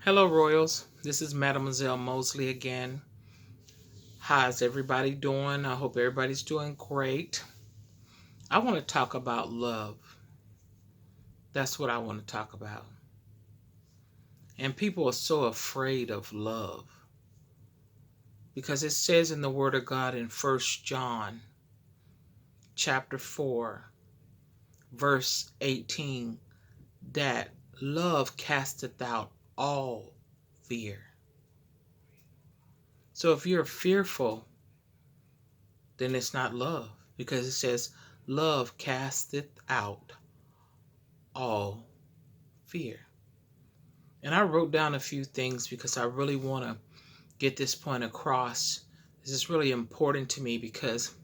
Hello, Royals. This is Mademoiselle Mosley again. How's everybody doing? I hope everybody's doing great. I want to talk about love. That's what I want to talk about. And people are so afraid of love because it says in the Word of God in First John chapter 4, verse 18, that love casteth out all fear. So if you're fearful, then it's not love because it says love casteth out all fear. And I wrote down a few things because I really want to get this point across. This is really important to me because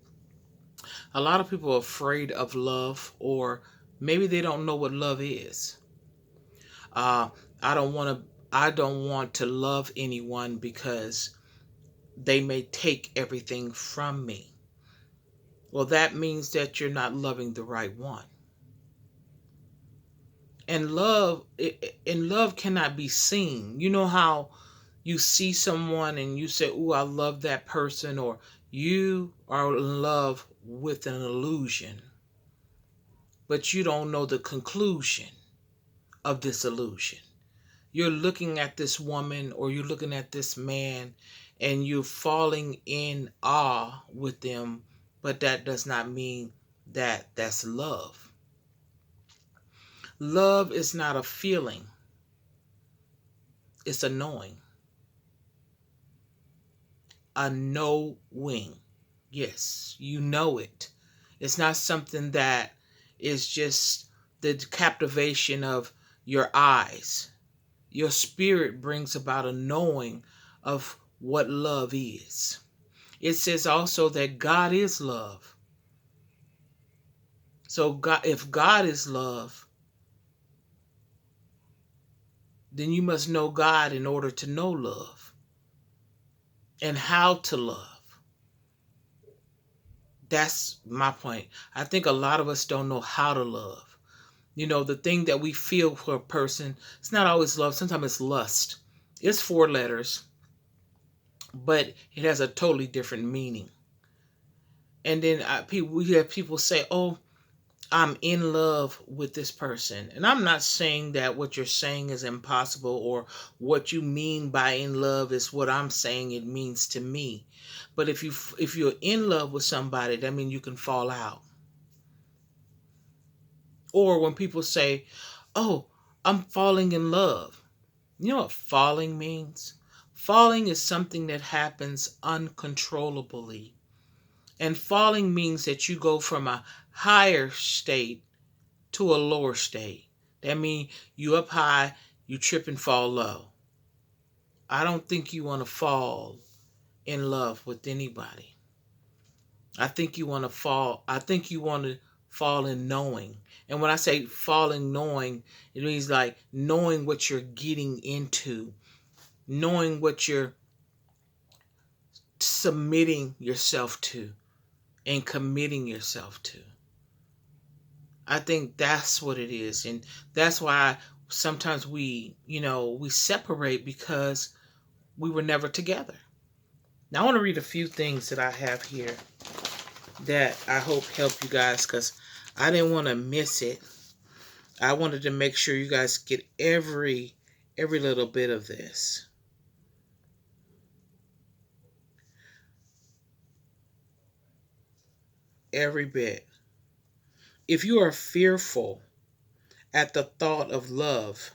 a lot of people are afraid of love, or maybe they don't know what love is. Uh, I don't want to. I don't want to love anyone because they may take everything from me. Well, that means that you're not loving the right one. And love cannot be seen. You know how you see someone and you say, "Ooh, I love that person," or you are in love with an illusion, but you don't know the conclusion of this illusion. You're looking at this woman or you're looking at this man and you're falling in awe with them, but that does not mean that that's love. Love is not a feeling, it's a knowing. A knowing. Yes, you know it. It's not something that is just the captivation of your eyes. Your spirit brings about a knowing of what love is. It says also that God is love. So God, if God is love, then you must know God in order to know love and how to love. That's my point. I think a lot of us don't know how to love. You know, the thing that we feel for a person, it's not always love. Sometimes it's lust. It's four letters, but it has a totally different meaning. And then we have people say, "Oh, I'm in love with this person." And I'm not saying that what you're saying is impossible or what you mean by in love is what I'm saying it means to me. But if you're in love with somebody, that means you can fall out. Or when people say, "Oh, I'm falling in love." You know what falling means? Falling is something that happens uncontrollably. And falling means that you go from a higher state to a lower state. That means you up high, you trip and fall low. I don't think you want to fall in love with anybody. I think you want to fall in knowing. And when I say fall in knowing, it means like knowing what you're getting into, knowing what you're submitting yourself to and committing yourself to. I think that's what it is. And that's why sometimes we separate because we were never together. Now I want to read a few things that I have here that I hope help you guys because I didn't want to miss it. I wanted to make sure you guys get every little bit of this. Every bit. If you are fearful at the thought of love,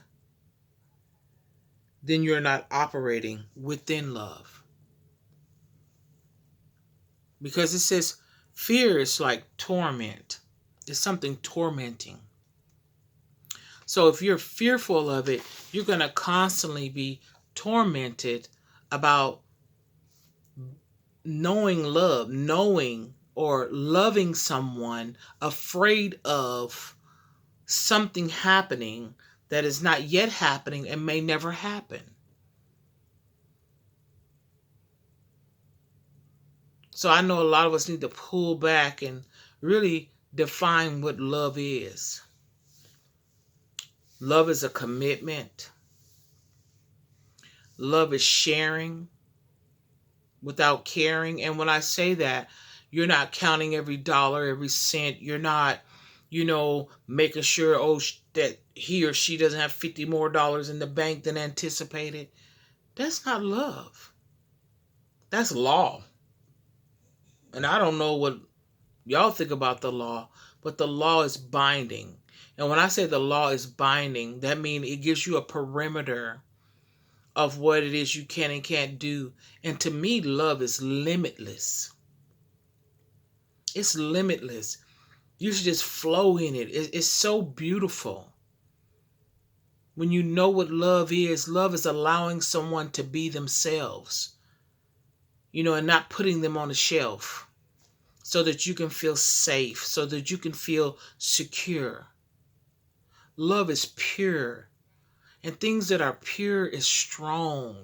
then you're not operating within love. Because it says fear is like torment. It's something tormenting. So if you're fearful of it, you're going to constantly be tormented about knowing love, knowing or loving someone, afraid of something happening that is not yet happening and may never happen. So I know a lot of us need to pull back and really define what love is. Love is a commitment. Love is sharing without caring. And when I say that, you're not counting every dollar, every cent. You're not, making sure, that he or she doesn't have 50 more dollars in the bank than anticipated. That's not love. That's law. And I don't know what y'all think about the law, but the law is binding. And when I say the law is binding, that means it gives you a perimeter of what it is you can and can't do. And to me, love is limitless. It's limitless. You should just flow in it. It's so beautiful. When you know what love is allowing someone to be themselves, and not putting them on a shelf so that you can feel safe, so that you can feel secure. Love is pure. And things that are pure is strong.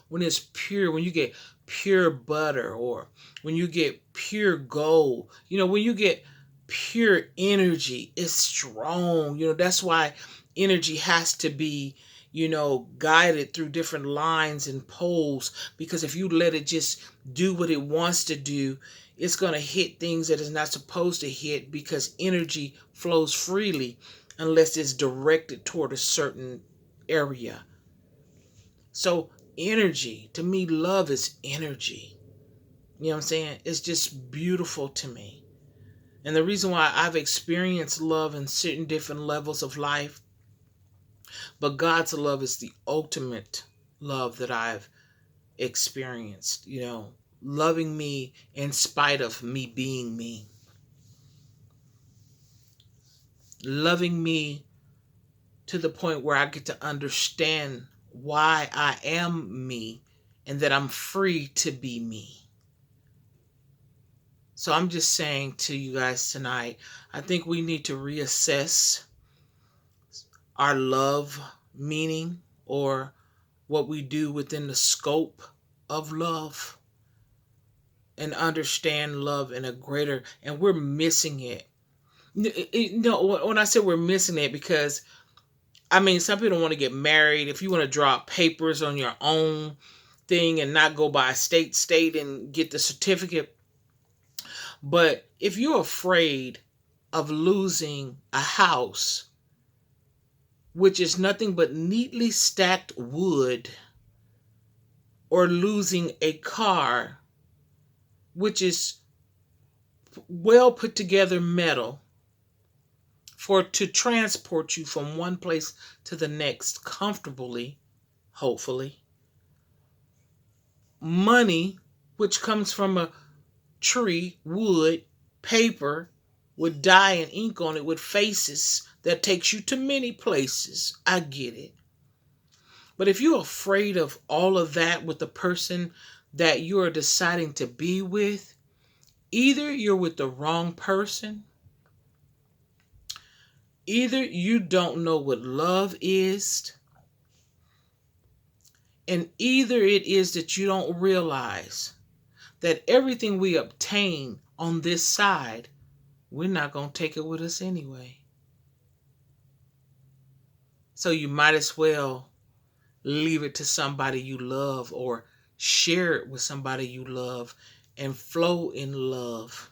When it's pure, when you get pure butter, or when you get pure gold, when you get pure energy, it's strong. That's why energy has to be, guided through different lines and poles, because if you let it just do what it wants to do, it's going to hit things that it's not supposed to hit, because energy flows freely unless it's directed toward a certain area. So energy, to me, love is energy. You know what I'm saying? It's just beautiful to me. And the reason why I've experienced love in certain different levels of life, but God's love is the ultimate love that I've experienced, loving me in spite of me being me. Loving me to the point where I get to understand why I am me and that I'm free to be me. So I'm just saying to you guys tonight, I think we need to reassess our love meaning, or what we do within the scope of love, and understand love in a greater, and we're missing it. No, when I say we're missing it, because some people want to get married. If you want to draw up papers on your own thing and not go by state and get the certificate. But if you're afraid of losing a house, which is nothing but neatly stacked wood, or losing a car, which is well put together metal, to transport you from one place to the next comfortably, hopefully. Money, which comes from a tree, wood, paper, with dye and ink on it, with faces that takes you to many places. I get it. But if you're afraid of all of that with the person that you are deciding to be with, either you're with the wrong person, either you don't know what love is, and either it is that you don't realize that everything we obtain on this side, we're not going to take it with us anyway. So you might as well leave it to somebody you love, or share it with somebody you love, and flow in love.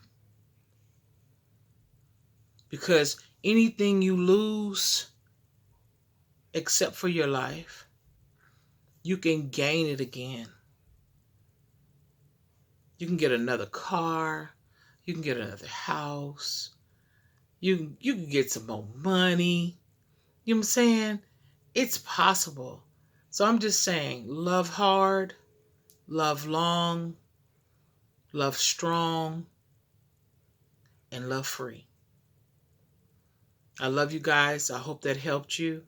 Because anything you lose, except for your life, you can gain it again. You can get another car. You can get another house. You can get some more money. You know what I'm saying? It's possible. So I'm just saying, love hard, love long, love strong, and love free. I love you guys. I hope that helped you.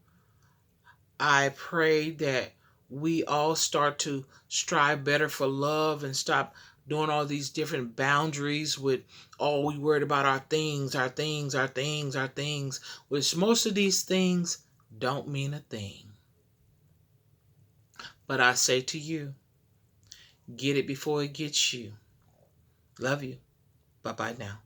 I pray that we all start to strive better for love and stop doing all these different boundaries with, we worried about our things, which most of these things don't mean a thing. But I say to you, get it before it gets you. Love you. Bye-bye now.